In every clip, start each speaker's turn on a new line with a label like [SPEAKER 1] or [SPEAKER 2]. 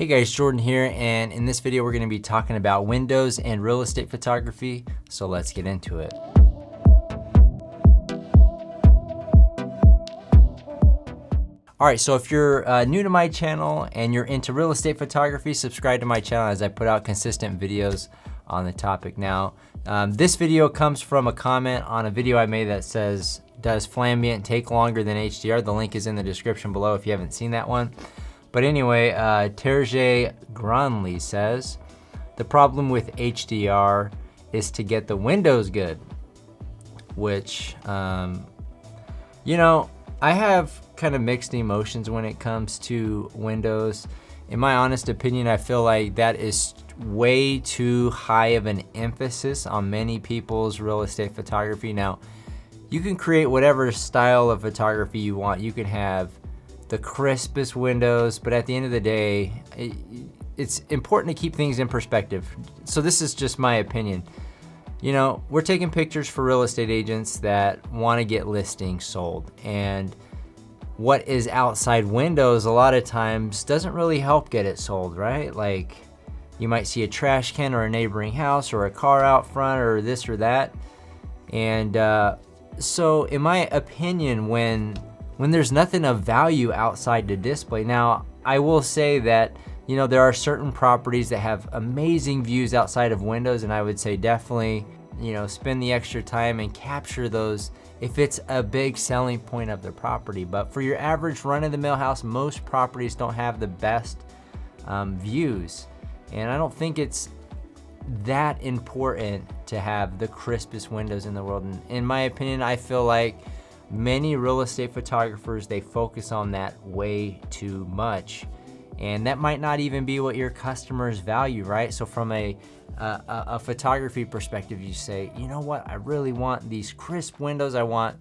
[SPEAKER 1] Hey guys, Jordan here, and in this video we're going to be talking about windows and real estate photography, so let's get into it. Alright, so if you're new to my channel and you're into real estate photography, subscribe to my channel as I put out consistent videos on the topic. Now, this video comes from a comment on a video I made that says, does Flambient take longer than HDR? The link is in the description below if you haven't seen that one. But anyway, Terje Granli says, the problem with HDR is to get the windows good, which, you know, I have kind of mixed emotions when it comes to windows. In my honest opinion, I feel like that is way too high of an emphasis on many people's real estate photography. Now, you can create whatever style of photography you want. You can have the crispest windows, but at the end of the day, it's important to keep things in perspective. So this is just my opinion. You know, we're taking pictures for real estate agents that want to get listings sold, and what is outside windows a lot of times doesn't really help get it sold, right? Like, you might see a trash can or a neighboring house or a car out front or this or that. And so in my opinion, when there's nothing of value outside to display. Now, I will say that, you know, there are certain properties that have amazing views outside of windows, and I would say definitely, you know, spend the extra time and capture those if it's a big selling point of the property. But for your average run-of-the-mill house, most properties don't have the best views. And I don't think it's that important to have the crispest windows in the world. And in my opinion, I feel like many real estate photographers, they focus on that way too much, and that might not even be what your customers value, right? So from a photography perspective, you say, you know what, I really want these crisp windows, I want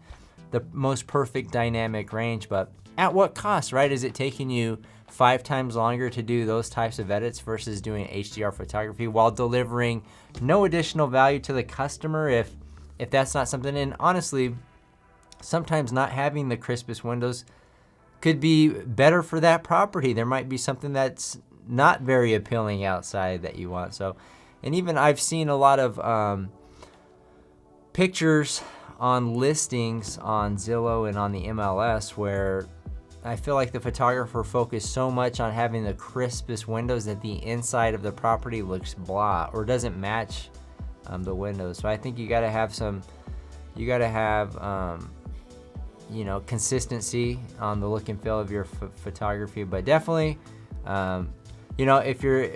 [SPEAKER 1] the most perfect dynamic range, but at what cost, right? Is it taking you 5 times longer to do those types of edits versus doing HDR photography while delivering no additional value to the customer if that's not something? And honestly, sometimes not having the crispest windows could be better for that property. There might be something that's not very appealing outside that you want. So, and even I've seen a lot of pictures on listings on Zillow and on the MLS where I feel like the photographer focused so much on having the crispest windows that the inside of the property looks blah or doesn't match the windows. So I think you gotta have you know, consistency on the look and feel of your photography. But definitely, you know, if you're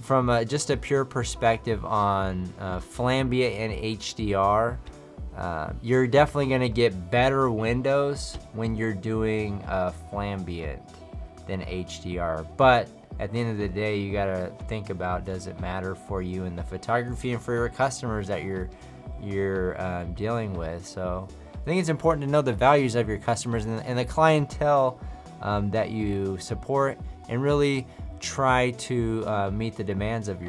[SPEAKER 1] from just a pure perspective on Flambient and HDR, you're definitely gonna get better windows when you're doing Flambient than HDR. But at the end of the day, you gotta think about, does it matter for you in the photography and for your customers that you're dealing with? So I think it's important to know the values of your customers and the clientele that you support, and really try to meet the demands of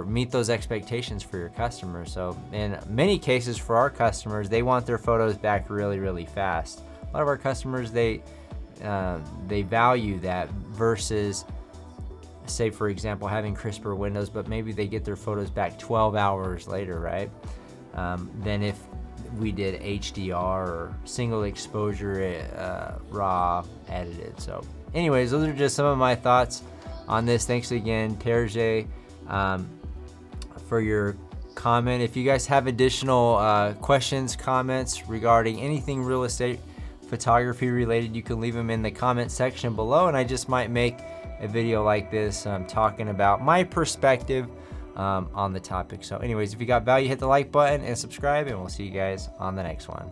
[SPEAKER 1] meet those expectations for your customers. So in many cases for our customers, they want their photos back really, really fast. A lot of our customers, they value that versus, say for example, having crisper windows, but maybe they get their photos back 12 hours later, right? Than if we did HDR or single exposure raw edited. So anyways, those are just some of my thoughts on this. Thanks again, Terje, for your comment. If you guys have additional questions, comments regarding anything real estate photography related, you can leave them in the comment section below, and I just might make a video like this talking about my perspective on the topic. So anyways, if you got value, hit the like button and subscribe, and we'll see you guys on the next one.